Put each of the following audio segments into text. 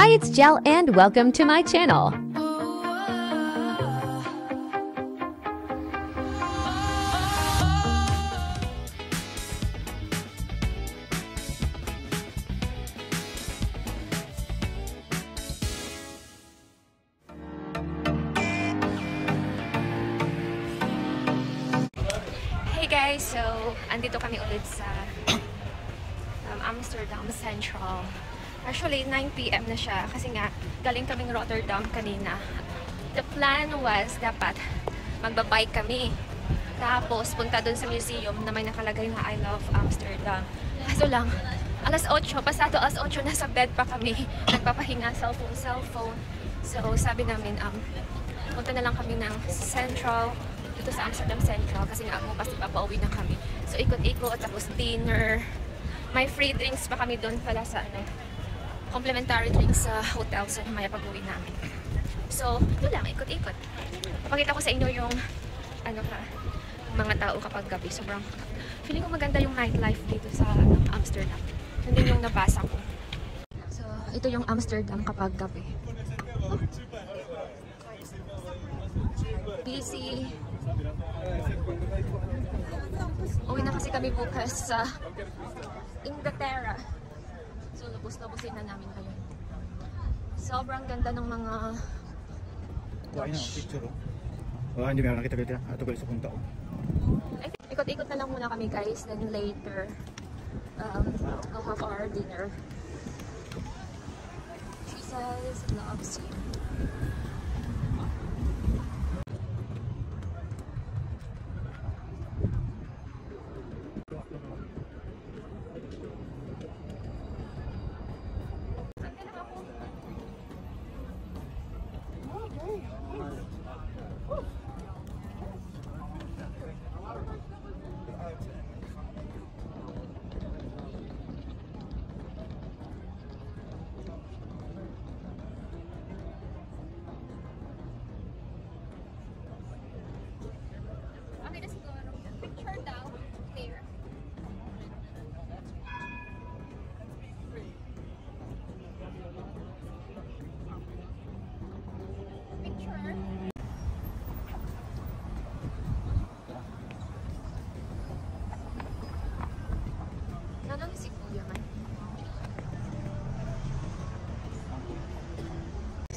Hi, it's Jel and welcome to my channel. Hey guys, so andito kami ulit sa Amsterdam Central. Actually, 9 PM na siya kasi nga galing kaming Rotterdam kanina. The plan was dapat magbabike kami. Tapos punta dun sa museum na may nakalagay na I love Amsterdam. Kaso lang, alas 8, pasado alas 8 nasa bed pa kami. Nagpapahinga, cellphone. So sabi namin, punta na lang kami ng Central, dito sa Amsterdam Central kasi nga bukas ipapauwi na kami. So ikot-ikot, tapos dinner. May free drinks pa kami doon pala sa complimentary drinks sa hotel, so mamaya pag-uwi namin. So, yun lang, ikot-ikot. Papakita ko sa inyo yung mga tao kapag gabi. Sobrang feeling ko maganda yung nightlife dito sa Amsterdam. Yun din yung nabasa ko. So, ito yung Amsterdam kapag gabi. Busy. Uwi na kasi kami bukas sa Inglaterra. So, lubos-lubusin na namin kayo. Sobrang ganda ng mga kuha na ang picture. Hindi meron nakita dito. Ato ko sa punta. Ikot-ikot na lang muna kami guys. Then later, I'll have our dinner. She says, loves you.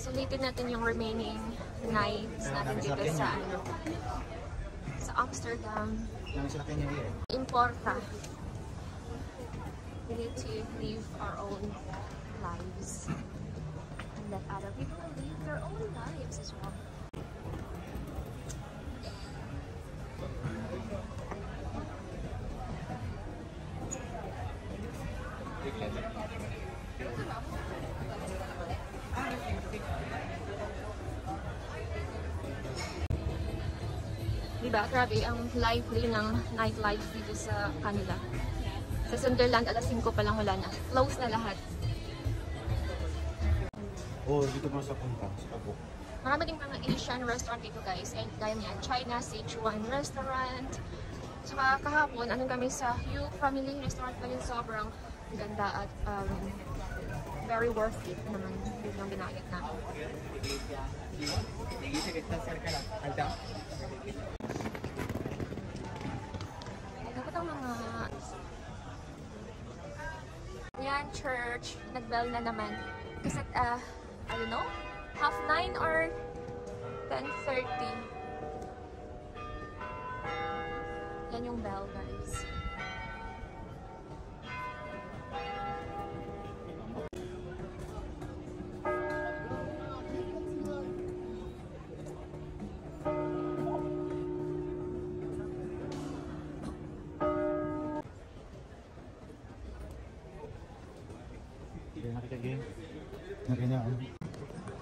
Sulitin natin yung remaining nights natin dito sa Amsterdam. Importa. We need to live our own lives and let other people live their own lives as well. Diba? Grabe, ang lively ng nightlife dito sa kanila. Sa Sunderland, alas 5 pa lang wala na. Close na lahat. Dito mo sa punta, sa Abo. Marami ding mga Asian restaurant dito guys. And gaya niyan, China Sichuan restaurant. Saka kahapon, kami sa Yu Family Restaurant pa rin. Sobrang ganda at very worth it naman yung binayad namin. Dapat ang mga yan, church, nag-bell na naman. Kasi I don't know, 9:30 or 10:30. Yan yung bell guys.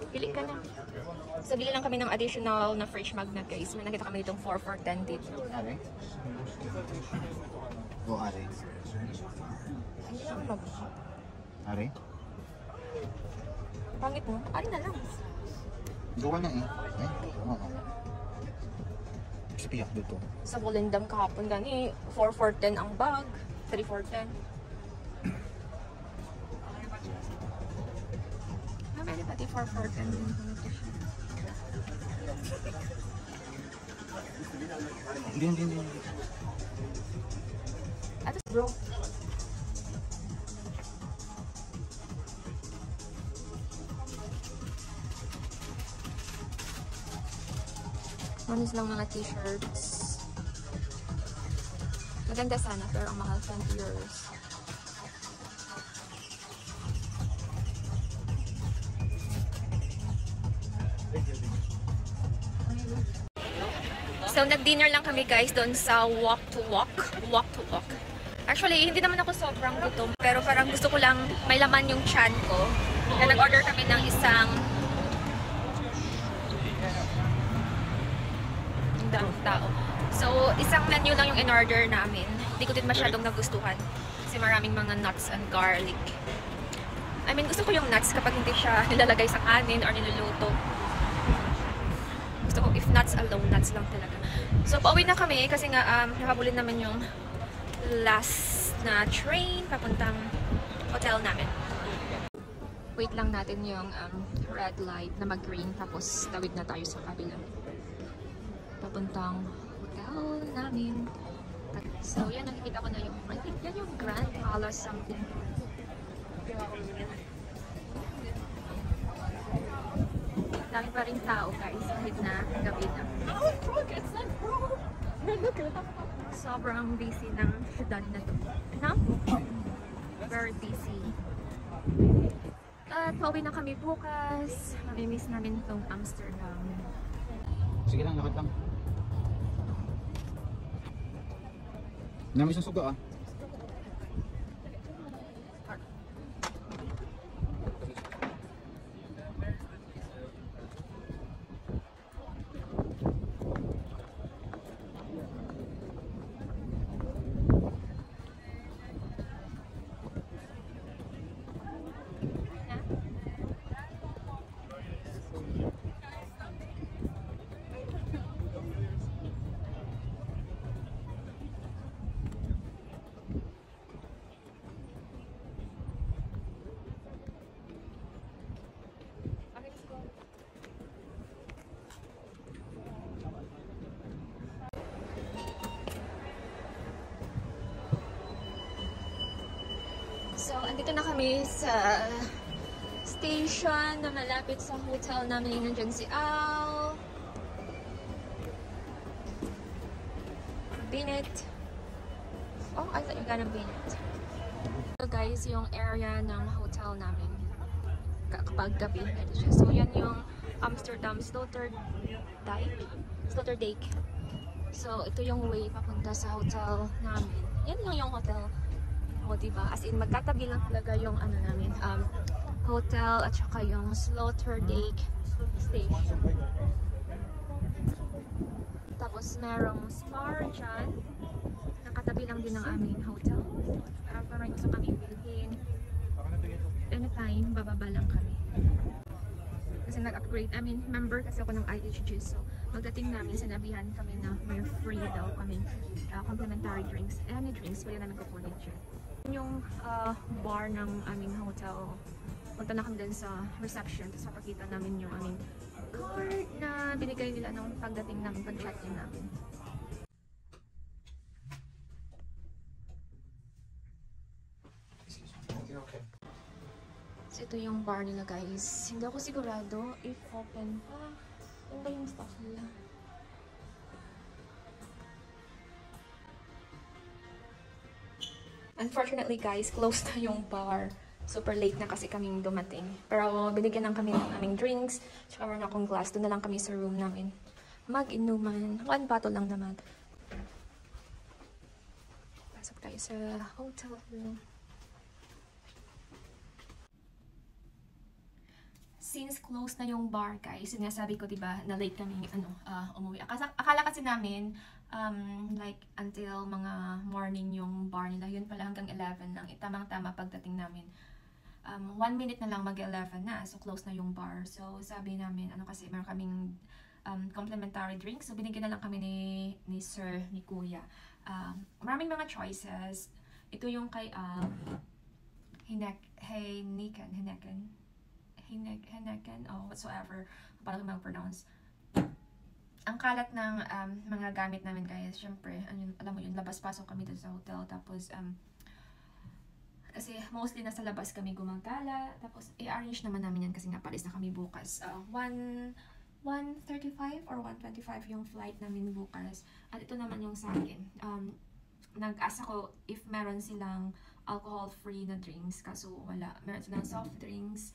Pili ka na. So, bili lang kami ng additional na fridge magnet guys. May nakita kami itong 4 for 10 dito. Are? Are? Hindi lang mag... Are? Pangit mo? Ari na lang. Gawa na eh. Gawa na. Sa piyak dito. Sa Volendam kahapon gani, 4 for 10 ang bag. 3 for 10. 4-4 din ito siya. Hindi. Ato bro. Manis lang mga t-shirts. Maganda sana pero ang mahal 20 euros. So, nag-dinner lang kami guys doon sa walk to walk. Actually, hindi naman ako sobrang gutom, pero parang gusto ko lang may laman yung chan ko. Kaya nag-order kami ng isang ang daming tao. So, isang menu lang yung in-order namin. Hindi ko din masyadong nagustuhan kasi maraming mga nuts and garlic. I mean, gusto ko yung nuts kapag hindi siya nilalagay sa kanin or niluluto. Gusto ko if nuts alone, nuts lang talaga. So, pauwi na kami kasi nga nakabulin naman yung last na train papuntang hotel namin. Wait lang natin yung red light na mag-green tapos tawid na tayo sa kabila. Papuntang hotel namin. So, yan, nakikita ko na yung, I think yan yung Grand Palace something. Dami pa rin tao guys, kahit na gabi na. Sobrang busy ng syudad na to. No? Very busy. At pauwi na kami bukas. Mamimiss namin itong Amsterdam. Sige lang, lakad lang. Namin isang suga ah. So, andito na kami sa station na malapit sa hotel namin. Nandiyan si Al. Binet. Oh, I thought you got a Binet. So guys, yung area ng hotel namin. Kapag gabi, ito siya. So, yan yung Amsterdam Sloterdijk. So, ito yung way papunta sa hotel namin. Yan lang yung hotel. O, diba? As in, magkatabi lang talaga yung ano namin, hotel at saka yung Sloterdijk station. Tapos, merong Spar dyan. Nakatabi lang din ng aming hotel. Parang gusto kami bilhin. Anytime, bababa lang kami. Kasi nag-upgrade. I mean, member kasi ako ng IHG. So, pagdating namin, sinabihan kami na may free daw kami complimentary drinks. Any drinks, pwede namin kukunin siya. Yung bar ng aming hotel, punta na kami din sa reception, tapos papakita namin yung aming card na binigay nila nung pagdating namin, pag-check-in namin. Okay. So ito yung bar nila guys. Hindi ako sigurado if open pa. Ano ba yung staff nila? Unfortunately guys, closed na yung bar. Super late na kasi kaming dumating. Pero binigyan lang kami ng aming drinks. Tsaka meron akong glass. Doon na lang kami sa room namin. Mag-inuman. 1 bottle lang naman. Pasok tayo sa hotel room. Since closed na yung bar guys, sinasabi ko diba na late kaming umuwi. Akala kasi namin like until mga morning yung bar nila. Yun pala hanggang 11 lang. Tamang-tama pagdating namin. 1 minute na lang mag-11 na. So close na yung bar. So sabi namin, kasi meron kaming complimentary drinks. So binigyan na lang kami ni Sir, ni Kuya. Maraming mga choices. Ito yung kay Heineken. Heineken o whatsoever, paano mag-pronounce. Ang kalat ng mga gamit namin guys, syempre, alam mo yun, labas-pasok kami doon sa hotel, tapos kasi mostly nasa labas kami gumagala, tapos i-arrange naman namin yan kasi nga palis na kami bukas. 1:35 or 1:25 yung flight namin bukas. At ito naman yung sa akin. Nag-ask ako if meron silang alcohol-free na drinks, kaso wala. Meron silang soft drinks,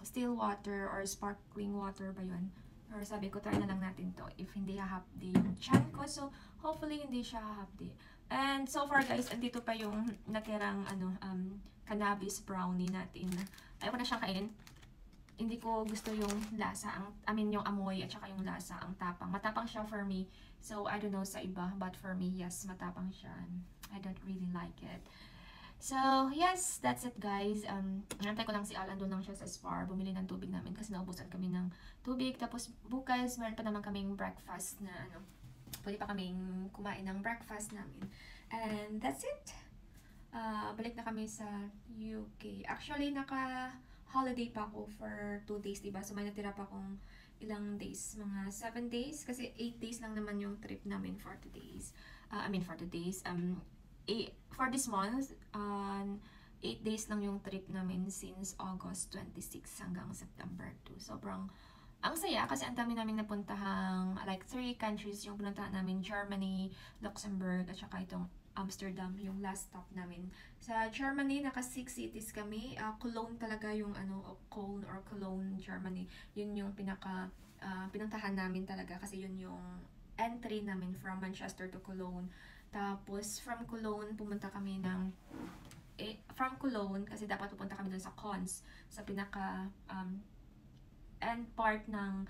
still water or sparkling water ba yun? Or sabi ko, try na lang natin to if hindi hahapdi yung chan ko. So, hopefully hindi siya hahapdi. And so far guys, andito pa yung natirang cannabis brownie natin. Ayaw ko na siyang kainin. Hindi ko gusto yung lasa, yung amoy at saka yung lasa, ang tapang. Matapang siya for me. So, I don't know sa iba, but for me, yes, matapang siya. I don't really like it. So, yes, that's it guys. Nantay ko lang si Al, andun lang siya sa Spar. Bumili ng tubig namin kasi naubusan kami ng tubig. Tapos bukas, meron pa naman kaming breakfast na pwede pa kaming kumain ng breakfast namin. And that's it. Balik na kami sa UK. Actually, naka-holiday pa ako for 2 days, diba? So, may natira pa akong ilang days. Mga 7 days. Kasi 8 days lang naman yung trip namin for 2 days. For 2 days. For this month, 8 days lang yung trip namin since August 26 hanggang September 2. Sobrang ang saya kasi ang dami namin napuntahang like 3 countries yung pinuntahan namin. Germany, Luxembourg, at saka itong Amsterdam, yung last stop namin. Sa Germany, naka 6 cities kami. Cologne talaga yung Cologne, Germany. Yun yung pinuntahan namin talaga kasi yun yung entry namin from Manchester to Cologne. Tapos, from Cologne, pumunta kami from Cologne, kasi dapat pupunta kami dun sa Cons, sa pinaka, end part ng,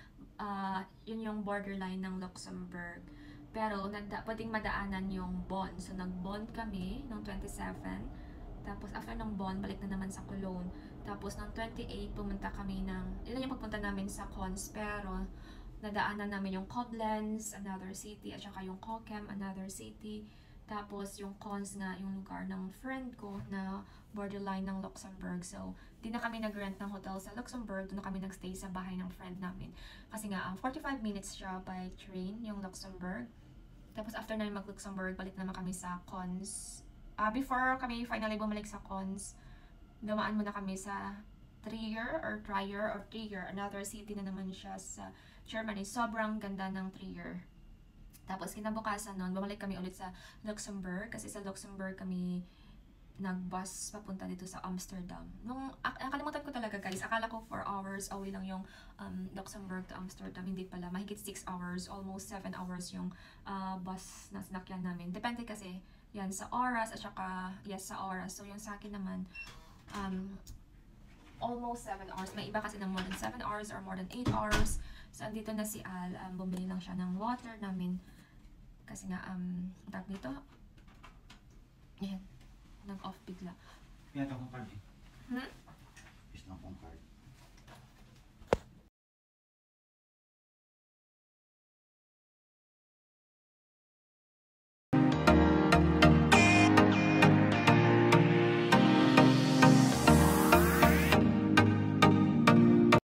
yun yung borderline ng Luxembourg. Pero, pwedeng madaanan yung Bonn. So, nag-Bonn kami noong 27. Tapos, after ng Bonn, balik na naman sa Cologne. Tapos, noong 28, pumunta kami yun yung pagpunta namin sa Cons, pero, nadaanan namin yung Koblenz, another city, at saka yung Cochem, another city. Tapos yung Cons nga, yung lugar ng friend ko na borderline ng Luxembourg. So, di na kami nag-rent ng hotel sa Luxembourg, doon na kami nag-stay sa bahay ng friend namin. Kasi nga, 45 minutes siya by train, yung Luxembourg. Tapos after namin mag-Luxembourg, balik naman kami sa Cons. Before kami finally bumalik sa Cons, dumaan muna kami sa Trier, another city na naman siya sa Germany. Sobrang ganda ng Trier. Tapos kinabukasan nun, bumalik kami ulit sa Luxembourg kasi sa Luxembourg kami nag-bus papunta dito sa Amsterdam. Nakalimutan ko talaga guys, akala ko 4 hours away lang yung Luxembourg to Amsterdam. Hindi pala, mahigit 6 hours, almost 7 hours yung bus na sinakyan namin. Depende kasi yan sa oras at saka sa oras. So yung sa akin naman, almost 7 hours. May iba kasi ng more than 7 hours or more than 8 hours. So, andito na si Al. Bumili lang siya ng water namin. Kasi nga, tag dito. Yan. Nag-off bigla. Pinatang ko kami.